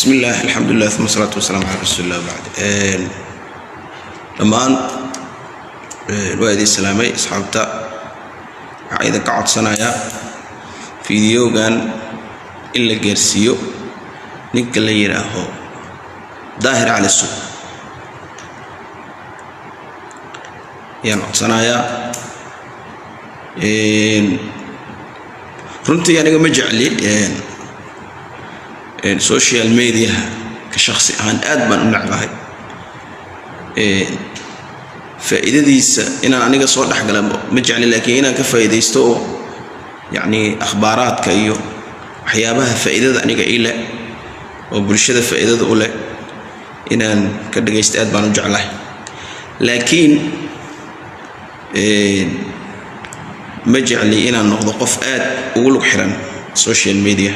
بسم الله الحمد لله ثم الصلاة والسلام على رسول الله بعد لما الوالد السلامي أصحابته عايزة قعد صنايا فيديو كان إلا جرسيو نقل يراهو ظاهر على السوق يعني صنايا runtii aniga ma jecli social media ka shakhsi ahaan aad baan u nacbahay faa'iidadiisa inaan aniga soo dhaxgala ma jecli laakiin inaan ka faa'iideysto oo yani akhbaaraadka iyo waxyaabaha faa'iidada aniga ila oo bulshada faa'iidada u leh inaan ka dhageysto aad baan u jeclahay laakiin ما جعلي إنا نقض قف آد وقولك حرام سوشيال ميديا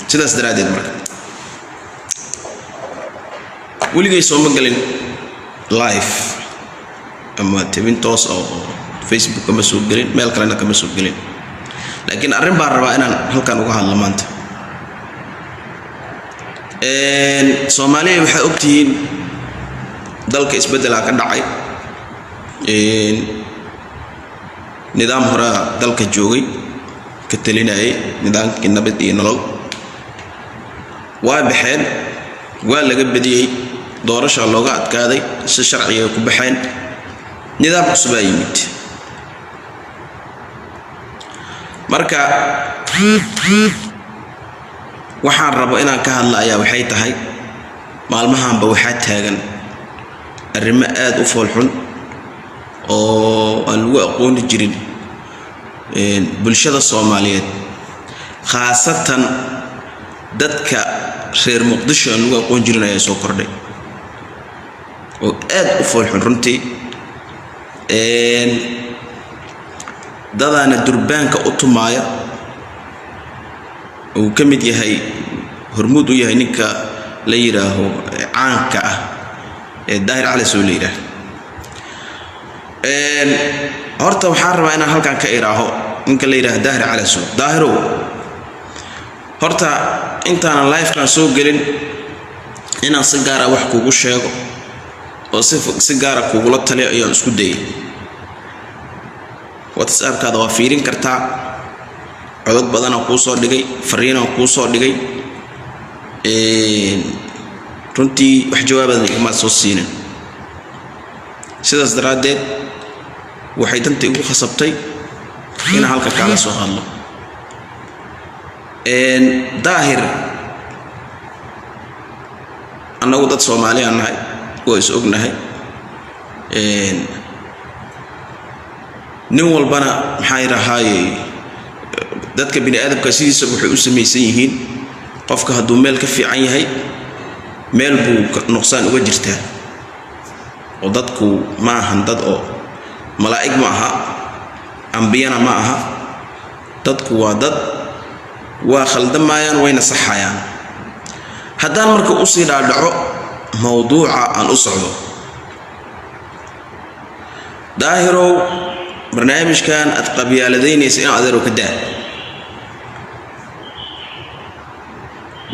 سيدا سدرادي المركب ولي جاي سوما قالين لايف أما تبين توس أو فيسبوك كما سوق قالين ميل كلانا كما سوق قالين لكن أرين باربا إنا هل كان وقاها اللمانت سوماليا waxay ogtihiin dalka isbedela ka dhacay nidaam hore dalka joogay ka talinayay nidaamkii nabad iyo nolol waa baxeen waa laga badiyay doorasho looga adkaaday si sharci ah ku baxeen nidaam cusub ay yimid marka waxaan rabo inaan ka hadla ayaa waxay tahay maalmahanba waxaa taagan arrimo aad u foolxun oo aan lagu aqoon jirin bulshada Soomaaliyeed khaasatan dadka reer Muqdisho aan lagu aqoon jirin ayaa soo kordhay oo aad u foolxun runtii dadana durbaanka u tumaaya oo kamid yahay hormuud u yahay ninka la yiraaho caanka ah ee Daahir Cali soo leeyahay horta waxaan rabaa inaan halkan ka iraaho ninka la yiraahdo Daahir Cali soo Daahiro horta intaan live kan soo gelin inaan si gaar ah wax kugu sheego oo si gaar ah kugu la taliyo ayaan isku dayay WhatsApp kaada waa fiirin kartaa codad badan oo ku soo dhigay fariin oo ku soo dhigay runtii wax jawaabada ma soo siinin sidaas daraadeed waxay dantii ugu khasabtay in halka kala soo hadlo Daahir anagu dad Soomaali ah nahay oo is ognahay nin walbana maxay rahaayay dadka bini aadamka sidiisa wuxuu u sameeysan yihiin qofka haduu meel ka fiican yahay meel buu nuqsaan uga jirtaa oo dadku ma ahan dad oo malaa'ig ma aha anbiyana ma aha dadku waa dad waa khaldamayaan wayna saxayaan haddaan marka u sii dhaadhaco mawduuca aan u socdo Daahiro barnaamijkan ad qabyaaladaynaysa in adeero ka daa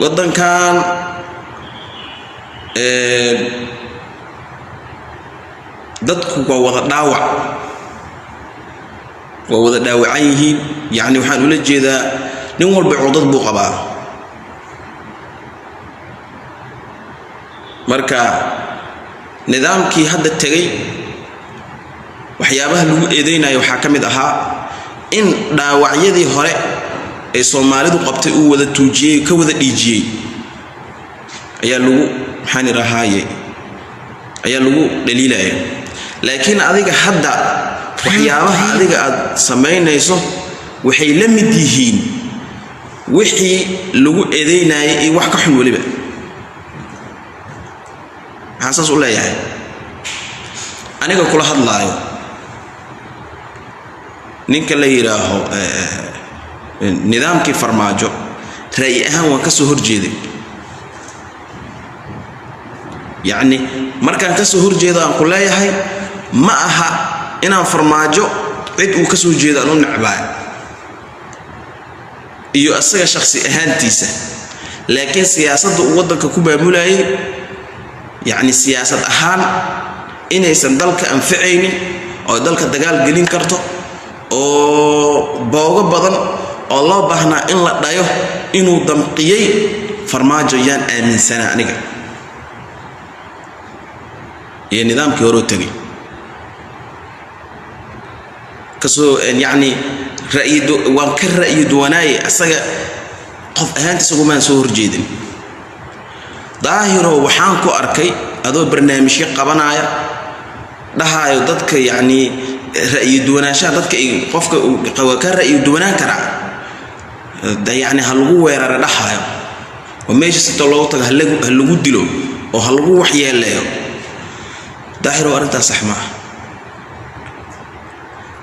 wadankan dadku waa wada dhaawacan yihiin yani waxaan ula jeedaa nin walba codad buu qabaa marka nidaamkii hadda tagay waxyaabaha lagu eedeynayo waxa kamid ahaa in dhaawacyadii hore ee Soomaalidu qabtay uu wada tuujiyay ka wada dhiijiyay ayaa lagu maxaan rahaayay ayaa lagu dhaliilaya laakiin adiga hadda waxyaabaha adiga aad sameynayso waxay la mid yihiin wixii lagu eedeynayay iyo wax ka xun waliba xasaas u leeyahay aniga kula hadlaayo ninka la yiraaho nidaamkii farmaajo raay ahaan waan ka soo horjeeday يعني markaan ka soo horjeedo aan ku leeyahay ma aha inaan farmaajo cid uu ka soo jeedo aan u nacbaa iyo asaga shakhsi ahaantiisa laakiin siyaasadda uu wadanka ku baamulayay yani siyaasad ahaan inaysan dalka anficaynin oo dalka dagaal gelin karto oo boogo badan oo loo baahnaa in la dhayo inuu damqiyay farmaajo yaan aaminsana aniga iyo nidaamkii hore tagay kasoo yani ra'yidu waan ka ra'yidu wanaay asaga qof ahaantiisa kuma soo horjeedin daahiro waxaan ku arkay adoo barnaamijyo qabanaya dhahayo dadka yani ra'yidu wanaasha dadka qofka qawa ka ra'yidu wanaan kara yani hal lagu weeraro dhahayo oo meesha si loo tago hal lagu dilo oo hal lagu waxyeeleeyo daahiro arintaas sax ma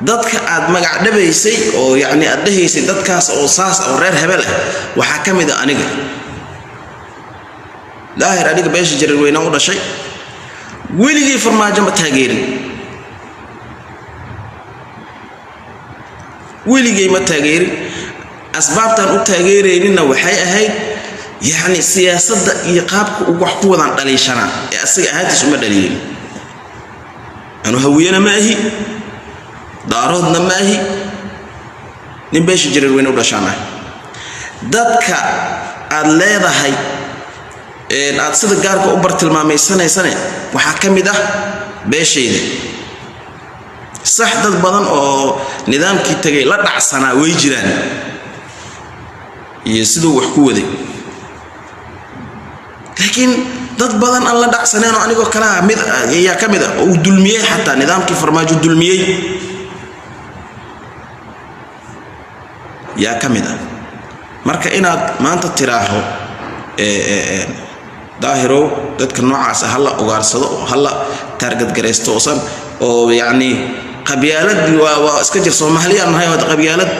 dadka aad magac dhabaysay oo yani aad dhahaysay dadkaas oo saas oo reer hebel ah waxa kamid ah aniga daahir adiga beesha jarir weyna u dhashay weligii farmaajo ma taageerin weligii ma taageerin asbaabtan u taageereenina waxay ahayd yani siyaasadda iyo qaabka uu wax ku wadaan dhaliishana ee asaga ahaantiis uma dhaliilin anu hawiyana ma ahi daaroodna ma ahi nin beesha jarir weyna u dhashaana dadka aad leedahay aad sida gaarka u bartilmaameysanaysane waxaa ka mid ah beeshayda sax dad badan oo nidaamkii tagay la dhacsanaa way jiraan iyo sidoo wax ku waday laakiin dad badan aan la dhacsaneen oo anigoo kala mid ayaa ka mid ah oo dulmiyay xataa nidaamkii farmaajo dulmiyay yaa ka mid ah marka inaad maanta tiraaho daahiro dadka noocaas ah la ogaarsado halla target gareysto oo yani qabyaalad waa iska jir Soomaaliya nahay wada qabyaalad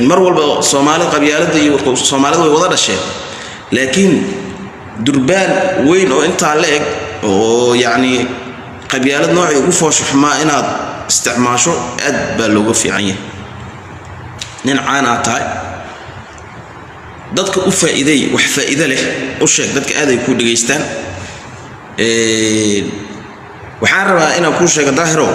mar walba Soomaali qabyaalada iyo Soomaalida way wada dhasheen laakiin durbaan weyn oo inta la eg oo yani qabyaalad nooc ugu foosho xumaa inaad isticmaasho aad baa looga fiican yahay nin caan ah tahay dadka u faa'iiday wax faa'iido leh u sheeg dadka aad ay ku dhageystaan waxaan rabaa inaan ku sheego daahiro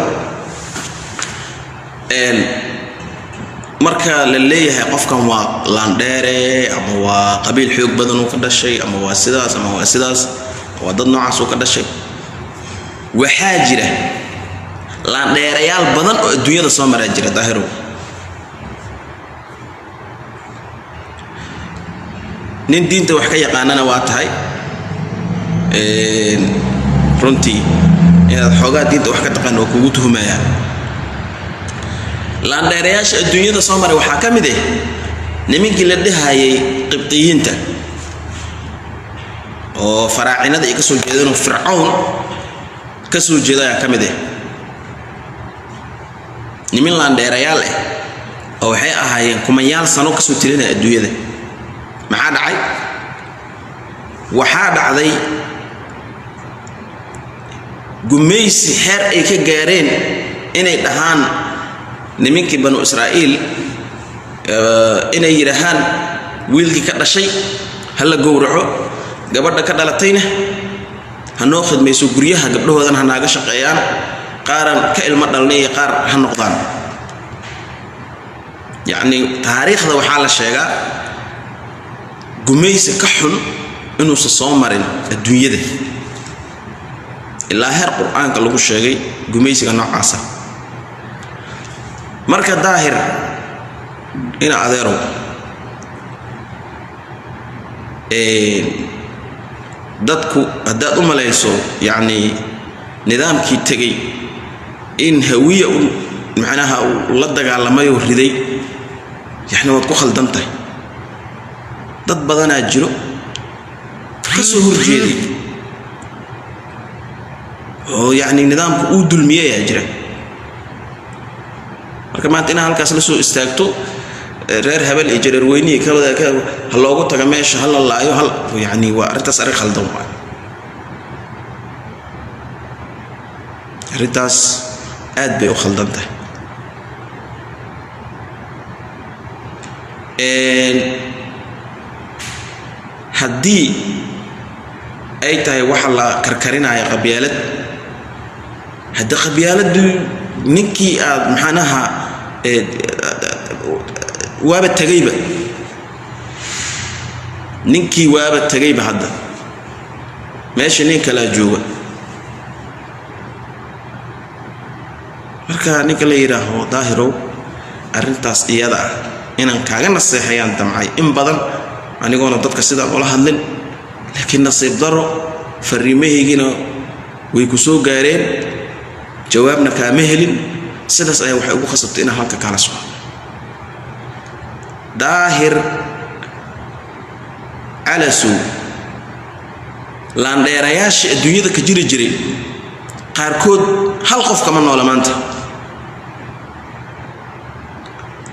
marka la leeyahay qofkan waa landheere ama waa qabiil xoog badan oo ka dhashay ama waa sidaas waa dad noocaas oo ka dhashay waxaa jira landheerayaal badan oo adduunyada soo maraa jira daahiro nin diinta wax ka yaqaanana waa tahay runtii inaad xoogaa diinta wax ka taqaan oo kugu tuhmaya landheerayaasha adduunyada soo maray waxaa ka mid ah nimankii la dhahayay qibtiyiinta oo faraacinada ay ka soo jeedeen oo fircawn ka soo jeedaya ka mid ah niman landheerayaal ah oo waxay ahaayeen kumanyaal sano ka soo tirinaya adduunyada maxaa dhacay waxaa dhacday gumaysi xeer ay ka gaareen inay dhahaan nimankii banu Israa'iil inay yiraahaan wiilkii ka dhashay hal la gowraco gabadha ka dhalatayna hanoo khidmayso guryaha gabdhahoodan hanaaga shaqeeyaan qaaran ka ilmo dhalnay qaar ha noqdaan yani taariikhda waxaa la sheegaa gumaysi ka xun inuu soo marin adduunyada ilaa heer quraanka lagu sheegay gumaysiga noocaas ah marka daahir ina adeero dadku hadaad u malayso yani nidaamkii tagay in hawiya macnaha la dagaalamayo riday yani waad ku khaldantahay dad badanaa jiro ka soo horjeeday oo yani nidaamku uu dulmiyay jira marka maanta in halkaas la soo istaagto reer habal iyo jarir weyni ka wada ka loogu taga meesha hal laayo hal yani waa arintaas arin khaldan waa arintaas aad bay u khaldan tahay haddii ay tahay waxa la karkarinaya qabyaalad hadda qabyaaladu ninkii aad maxanaha waaba tagayba ninkii waaba tagayba hadda meesha nin kala jooga marka ninka la yiraahdo Daahirow arintaas iyada ah inaan kaaga naseexayaan damcay in badan anigoona dadka sida ula hadlin laakiin nasiib daro fariimaheegina way ku soo gaareen jawaabna kaama helin sidaas ayaa waxay ugu khasabtay in halka kala soo Daahir Alasu laandheerayaasha adduunyada ka jiri jiray qaarkood hal qof kama noola maanta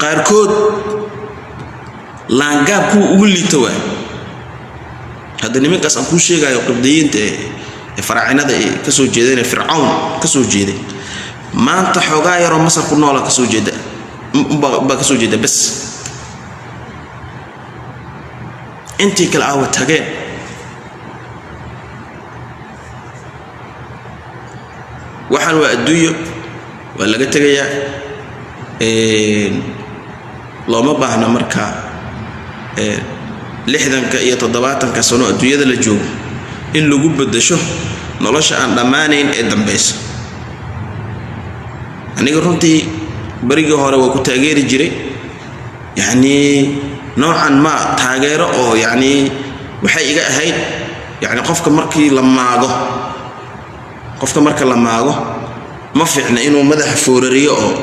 qaarkood laangaabku ugu liito waa hadda nimankaas aan ku sheegayo qibdiyiinta ee faraacinada ee ka soo jeedeen fircawn ka soo jeeday maanta xogaa yaro masar ku noola ka soo jeeda ba ka soo jeeda bas intii kala aw tageen waxaan waa adduunyo waa laga tagayaa looma baahna marka 60 iyo 70 sano adduunyada la joogo in lagu bedesho nolosha aan dhamaanayn ee dambaysa aniga runtii bariga hore waa ku taageeri jiray yani noocan ma taageero oo yani waxay iga ahayd yani qofka markii la maago qofka marka la maago ma fiicna inuu madaxa foorariyo oo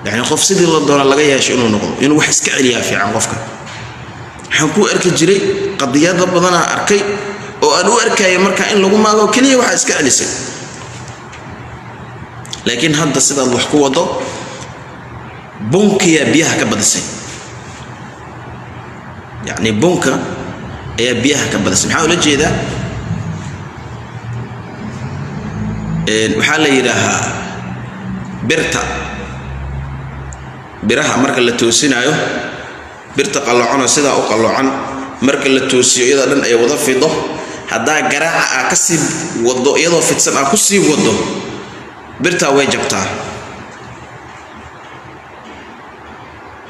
يعني qof sidii la doona laga yeesho inuu noqdo inuu wax iska celiya fiican qofka waxaan ku arki jiray qadiyada badan aan arkay oo aan u arkay marka in lagu maago kaliya waxa iska celisay laakiin hadda sida wax ku wado bunkiya biyaha ka badisay يعني bunka ayaa biyaha ka badisay maxaa la jeedaa waxa la yiraahdaa birta biraha marka la toosinayo birta qalloocana sida u qalloocan marka la toosiyo iyada dhan ay wada fido hadaa garaaca ka sii wado iyadoo fidsan ku sii wado birta way jabtaa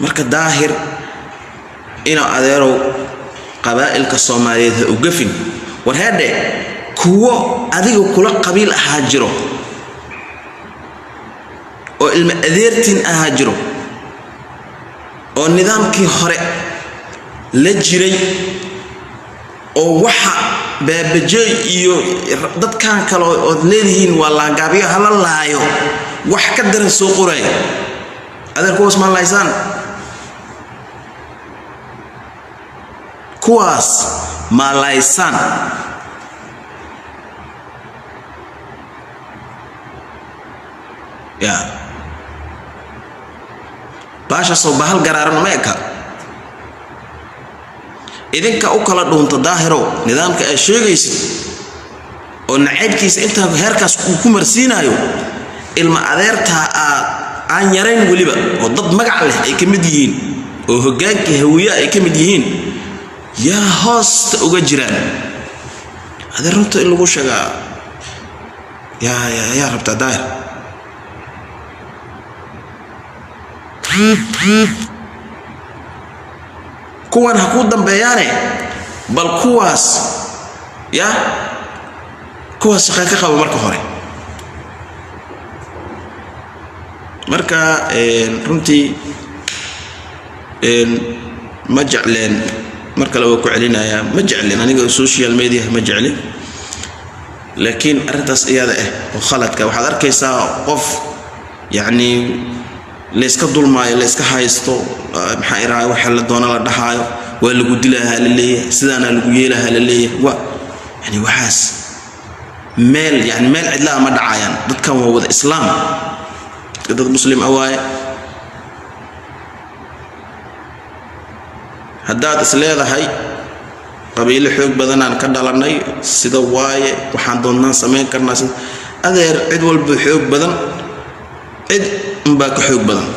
marka Daahir ina adeerow qabaa'ilka Soomaaliyeed u gafin war hadde kuwo adiga kula qabiil ahaa jiro oo ilma adeertin ahaa jiro oo nidaamkii hore la jiray oo waxa baabajay iyo dadkan kale oo leeyihiin waa la gaabiyo hala laayo wax ka daran soo qoray adeerku Usmaan Laysan kuwaas ma Laysan ya baasha soo bahal garaaran ma eka idinka u kala dhuunta Daahirow nidaamka ay sheegaysid oo naceebkiisa inta heerkaas ku marsiinayo ilma adeerta aan yarayn waliba oo dad magac leh ay kamid yihiin oo hogaankii hawiya ay kamid yihiin yaa hoosta uga jiraan adeer runta in lagu sheegaa ya rabta Daahir kuwan ha ku dambeeyaane bal kuwaas ya kuwaas shaqo ka qabo marka hore marka runtii ma jecleen marka la ku celinaya ma jecleen aniga social media ma jecleen laakiin arintaas iyada oo khaladka waxaad arkaysaa qof yani leeska dulmaayo leeska haysto maxaa iraay waxa la doona la dhaxaayo waa lagu dilaha leeyahay sidana lagu yeelaha leeyahay wa yani waxaas meel cidla ma dhacayaan dadkan waa wada islaam dad muslim awaaye haddaad isleedahay qabiil xoog badan aan ka dhalanay sida waaye waxaan doonaan sameyn karnaa adeer cid walba xoog badan cid ba ka xoog badan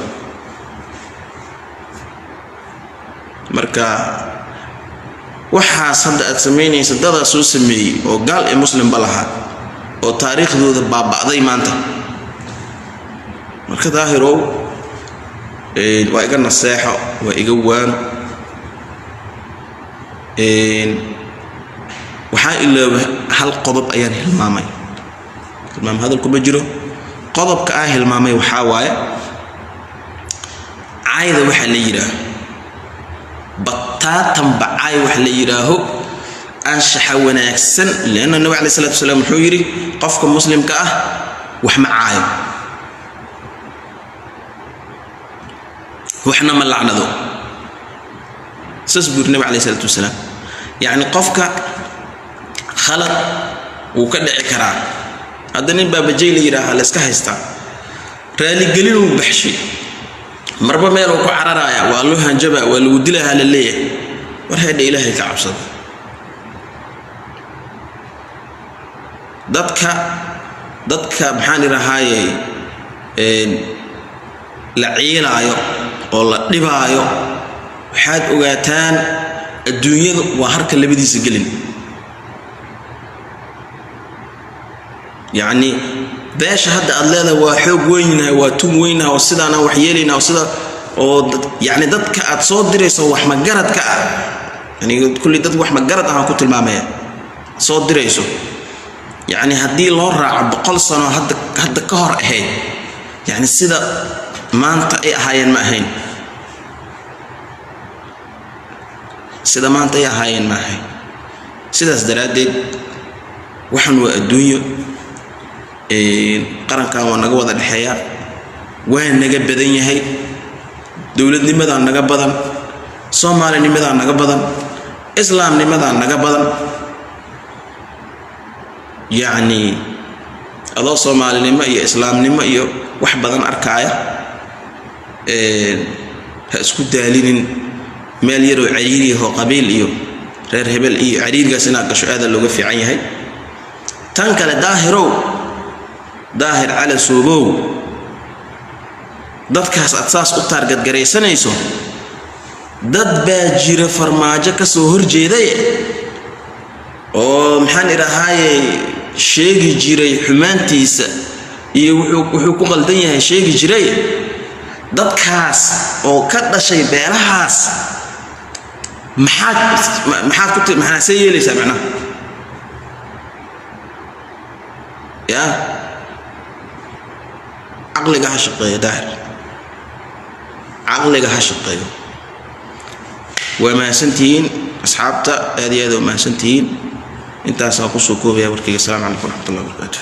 marka waxaas hadda aad samaynaysa dadaa soo sameeyey oo gaal ee muslim ba lahaa oo taariikhdooda baaba'day maanta marka daahirow waa iga naseexo waa iga waan waxaa ilaa hal qodob ayaan hilmaamay tilmaam hadalku ma jiro qodobka aan hilmaamay waxaa waaye caayda waxa la yiraahdo bataatan bacaay waxa la yiraahdo anshaxa wanaagsan leena nabi calaysay salaatu wasalaam wuxuu yiri qofka muslimka ah wax ma caayo waxna ma lacnado sasbur nabi calaysay salaatu wasalaam يعني قفك خلق وكدع كرا هذا نبى بجيل يراها لسك هيستا رالي قليل وبحشي مربى ما يروح عرايا والله هنجبا والودلها لليه ورهيد إلهي كعبصد ضدك بحاني رهاي لعيل عيو والله لبايو حاد أوقاتان الدنيا وحركة اللي بدي سجلين يعني باش هذا الله وحوق وينها وتم وينها وصدنا وحيلنا وصدا يعني ضدك أتصدر يسوي حمجرد كأ يعني كل ضد وحمجرد أنا كنت المامية صدر يسوي يعني هدي الله رع بقل صنا هذا كهر هاي يعني الصدا ما أنت هاي ما هين sida maanta ay ahaayeen maahay sidaas daraadeed waxan waa adduunyo qarankan waa naga wada dhaxeeya waa naga badan yahay dawladnimada naga badan Soomaalinimada naga badan Islaamnimada naga badan yani adoo Soomaalinimo iyo Islaamnimo iyo wax badan arkaya ha isku daalinin meel yar oo cariiri ah qabiil iyo reer hebel iyo cariirgaas ina gasho aad looga fiican yahay tan kale daahir ala suubow dadkaas asaas u target gareysanayso dad baa jira farmaajo ka soo horjeeday oo maxaan iraahayay sheegi jiray xumaantiisa iyo wuxuu ku qaldan yahay sheegi jiray dadkaas oo ka dhashay beelahaas maxaa sayeleysa macna ya aqliga ha shaqeeyo daahir aqliga ha shaqeeyo وما سنتين أصحابته هذه وما سنتين انت سأقصوا كوبيا وركي السلام عليكم ورحمة الله وبركاته